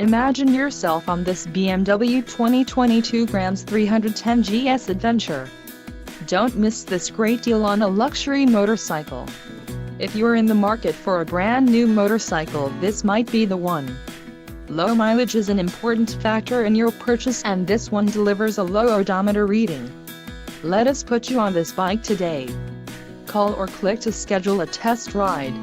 Imagine yourself on this BMW 2022 Grams 310 GS Adventure. Don't miss this great deal on a luxury motorcycle. If you're in the market for a brand new motorcycle, this might be the one. Low mileage is an important factor in your purchase, and this one delivers a low odometer reading. Let us put you on this bike today. Call or click to schedule a test ride.